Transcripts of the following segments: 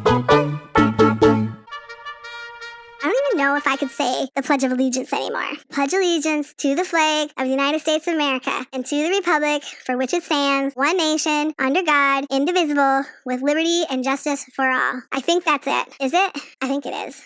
I don't even know if I could say the Pledge of Allegiance anymore. Pledge allegiance to the flag of the United States of America and to the republic for which it stands, one nation, under God, indivisible, with liberty and justice for all. I think that's it. Is it? I think it is.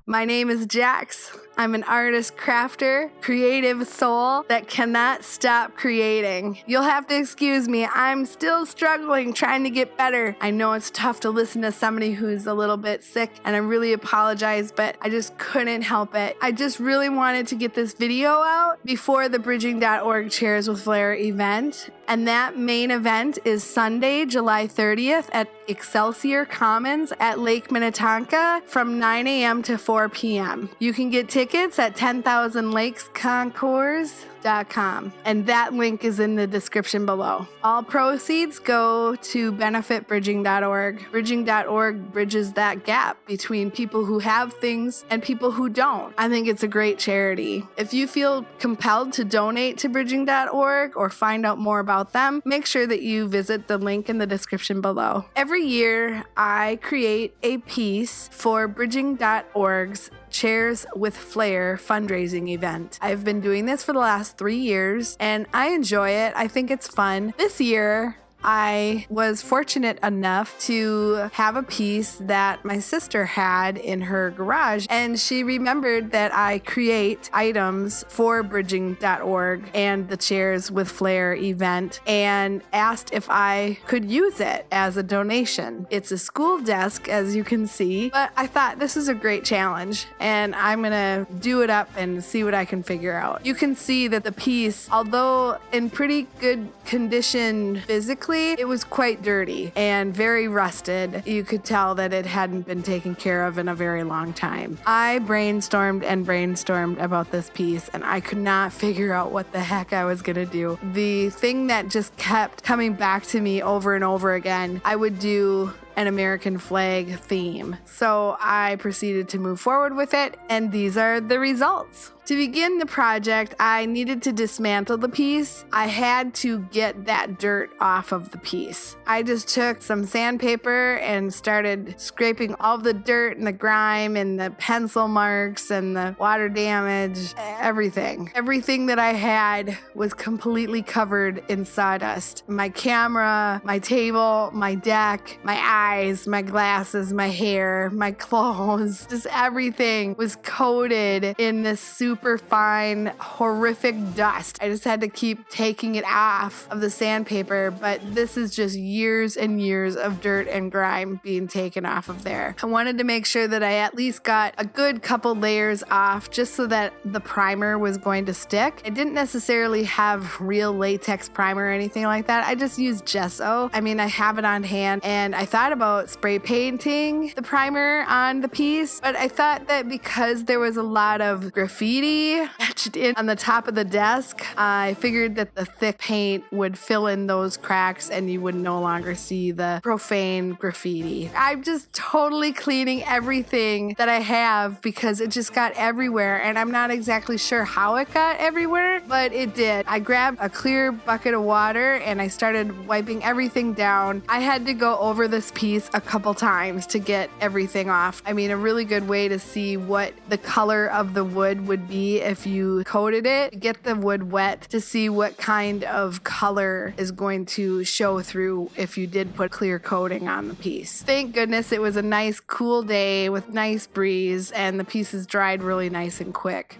My name is Jax. I'm an artist, crafter, creative soul that cannot stop creating. You'll have to excuse me. I'm still struggling, trying to get better. I know it's tough to listen to somebody who's a little bit sick, and I really apologize, but I just couldn't help it. I just really wanted to get this video out before the Bridging.org Chairs with Flair event. And that main event is Sunday, July 30th at Excelsior Commons at Lake Minnetonka from 9 a.m. to 4 p.m. You can get tickets at 10,000lakesconcours.com, and that link is in the description below. All proceeds go to benefit Bridging.org. Bridging.org bridges that gap between people who have things and people who don't. I think it's a great charity. If you feel compelled to donate to Bridging.org or find out more about them, make sure that you visit the link in the description below. Every year, I create a piece for Bridging.org's Chairs with Flair fundraising event. I've been doing this for the last 3 years, and I enjoy it. I think it's fun. This year, I was fortunate enough to have a piece that my sister had in her garage, and she remembered that I create items for Bridging.org and the Chairs with Flair event, and asked if I could use it as a donation. It's a school desk, as you can see, but I thought this is a great challenge, and I'm gonna do it up and see what I can figure out. You can see that the piece, although in pretty good condition physically, it was quite dirty and very rusted. You could tell that it hadn't been taken care of in a very long time. I brainstormed about this piece, and I could not figure out what the heck I was gonna do. The thing that just kept coming back to me over and over again, I would do an American flag theme. So I proceeded to move forward with it, and these are the results. To begin the project, I needed to dismantle the piece. I had to get that dirt off of the piece. I just took some sandpaper and started scraping all the dirt and the grime and the pencil marks and the water damage, everything. Everything that I had was completely covered in sawdust. My camera, my table, my deck, my eyes, my glasses, my hair, my clothes, just everything was coated in this super fine, horrific dust. I just had to keep taking it off of the sandpaper, but this is just years and years of dirt and grime being taken off of there. I wanted to make sure that I at least got a good couple layers off just so that the primer was going to stick. I didn't necessarily have real latex primer or anything like that. I just used gesso. I mean, I have it on hand, and I thought about spray painting the primer on the piece, but I thought that because there was a lot of graffiti etched in on the top of the desk, I figured that the thick paint would fill in those cracks and you would no longer see the profane graffiti. I'm just totally cleaning everything that I have because it just got everywhere, and I'm not exactly sure how it got everywhere, but it did. I grabbed a clear bucket of water and I started wiping everything down. I had to go over this piece a couple times to get everything off. I mean, a really good way to see what the color of the wood would be if you coated it, get the wood wet to see what kind of color is going to show through if you did put clear coating on the piece. Thank goodness it was a nice cool day with nice breeze, and the pieces dried really nice and quick.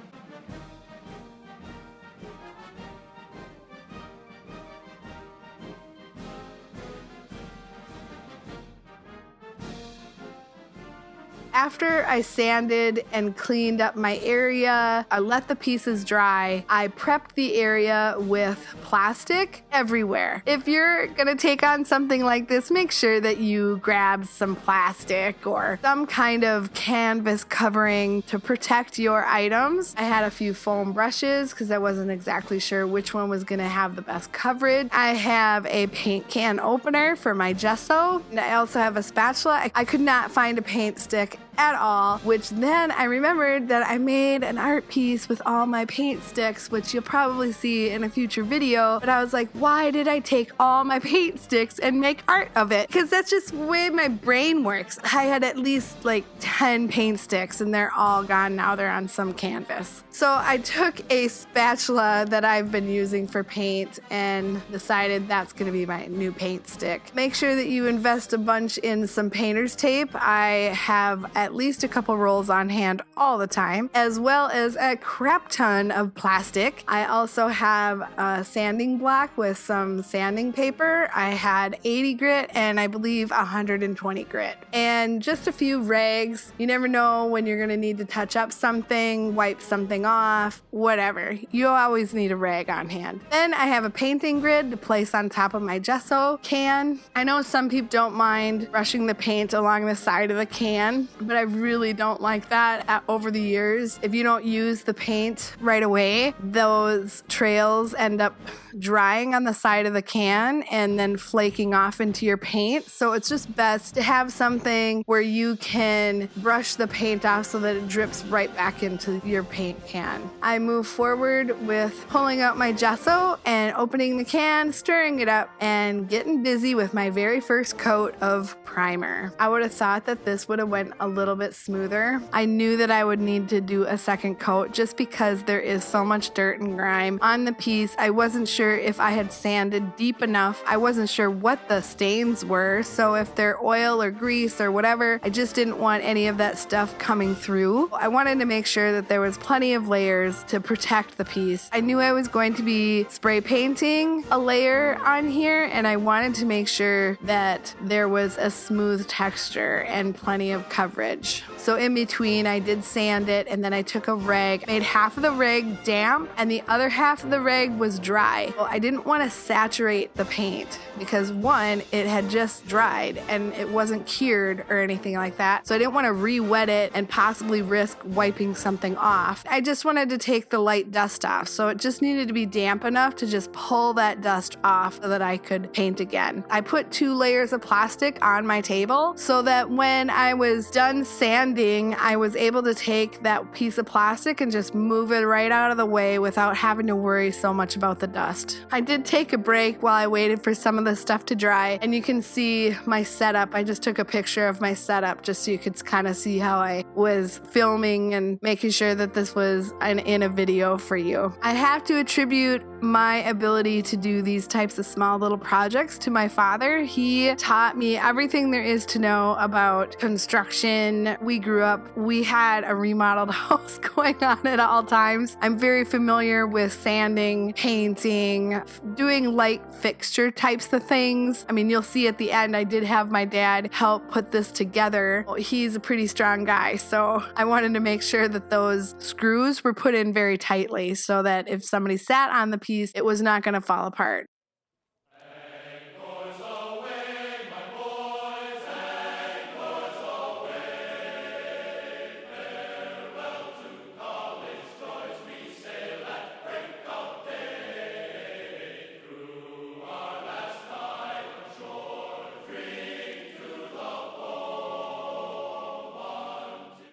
After I sanded and cleaned up my area, I let the pieces dry. I prepped the area with plastic everywhere. If you're gonna take on something like this, make sure that you grab some plastic or some kind of canvas covering to protect your items. I had a few foam brushes because I wasn't exactly sure which one was gonna have the best coverage. I have a paint can opener for my gesso, and I also have a spatula. I could not find a paint stick at all, which then I remembered that I made an art piece with all my paint sticks, which you'll probably see in a future video. But I was like, why did I take all my paint sticks and make art of it? Because that's just the way my brain works. I had at least like 10 paint sticks and they're all gone now. They're on some canvas. So I took a spatula that I've been using for paint and decided that's going to be my new paint stick. Make sure that you invest a bunch in some painter's tape. I have at least a couple rolls on hand all the time, as well as a crap ton of plastic. I also have a sanding block with some sanding paper. I had 80 grit and I believe 120 grit. And just a few rags. You never know when you're going to need to touch up something, wipe something off, whatever. You always need a rag on hand. Then I have a painting grid to place on top of my gesso can. I know some people don't mind brushing the paint along the side of the can, but I really don't like that. Over the years, if you don't use the paint right away, those trails end up drying on the side of the can and then flaking off into your paint. So it's just best to have something where you can brush the paint off so that it drips right back into your paint can. I move forward with pulling out my gesso and opening the can, stirring it up, and getting busy with my very first coat of primer. I would have thought that this would have went a little bit smoother. I knew that I would need to do a second coat just because there is so much dirt and grime on the piece. I wasn't sure if I had sanded deep enough. I wasn't sure what the stains were, so if they're oil or grease or whatever, I just didn't want any of that stuff coming through. I wanted to make sure that there was plenty of layers to protect the piece. I knew I was going to be spray painting a layer on here, and I wanted to make sure that there was a smooth texture and plenty of coverage. So in between, I did sand it, and then I took a rag, made half of the rag damp, and the other half of the rag was dry. Well, I didn't want to saturate the paint because one, it had just dried and it wasn't cured or anything like that. So I didn't want to re-wet it and possibly risk wiping something off. I just wanted to take the light dust off. So it just needed to be damp enough to just pull that dust off so that I could paint again. I put 2 layers of plastic on my table so that when I was done sanding, I was able to take that piece of plastic and just move it right out of the way without having to worry so much about the dust. I did take a break while I waited for some of the stuff to dry, and you can see my setup. I just took a picture of my setup just so you could kind of see how I was filming and making sure that this was in a video for you. I have to attribute my ability to do these types of small little projects to my father. He taught me everything there is to know about construction. We grew up, we had a remodeled house going on at all times. I'm very familiar with sanding, painting, doing light fixture types of things. I mean, you'll see at the end, I did have my dad help put this together. He's a pretty strong guy, so I wanted to make sure that those screws were put in very tightly so that if somebody sat on the piece, it was not going to fall apart.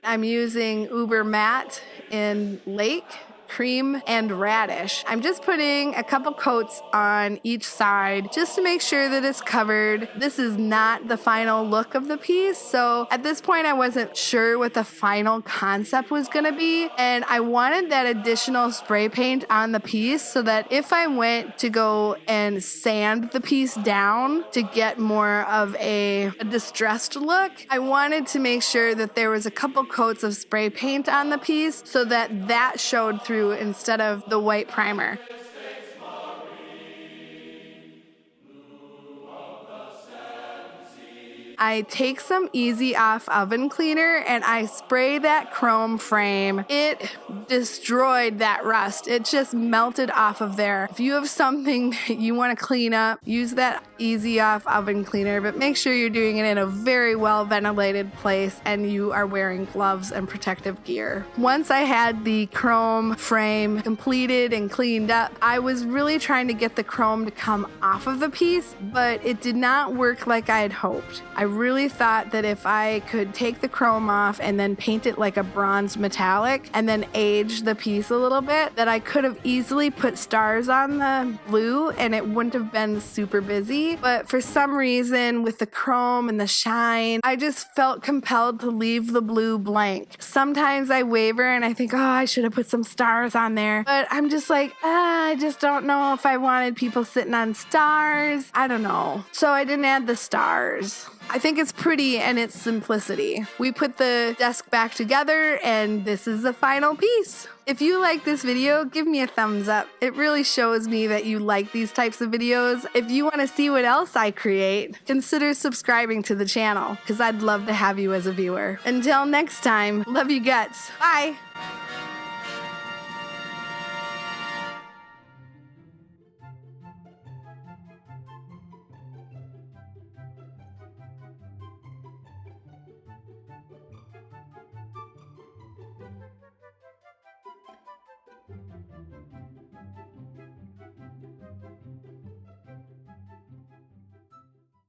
I'm using Uber Matte in Lake, Cream, and Radish. I'm just putting a couple coats on each side just to make sure that it's covered. This is not the final look of the piece, so at this point I wasn't sure what the final concept was going to be, and I wanted that additional spray paint on the piece so that if I went to go and sand the piece down to get more of a distressed look, I wanted to make sure that there was a couple coats of spray paint on the piece so that that showed through instead of the white primer. I take some Easy Off oven cleaner and I spray that chrome frame. It destroyed that rust. It just melted off of there. If you have something that you want to clean up, use that Easy Off oven cleaner, but make sure you're doing it in a very well ventilated place and you are wearing gloves and protective gear. Once I had the chrome frame completed and cleaned up, I was really trying to get the chrome to come off of the piece, but it did not work like I had hoped. I really thought that if I could take the chrome off and then paint it like a bronze metallic and then age the piece a little bit, that I could have easily put stars on the blue and it wouldn't have been super busy. But for some reason, with the chrome and the shine, I just felt compelled to leave the blue blank. Sometimes I waver and I think, oh, I should have put some stars on there. But I'm just like, I just don't know if I wanted people sitting on stars. I don't know. So I didn't add the stars. I think it's pretty and its simplicity. We put the desk back together and this is the final piece. If you like this video, give me a thumbs up. It really shows me that you like these types of videos. If you want to see what else I create, consider subscribing to the channel because I'd love to have you as a viewer. Until next time, love you guts. Bye.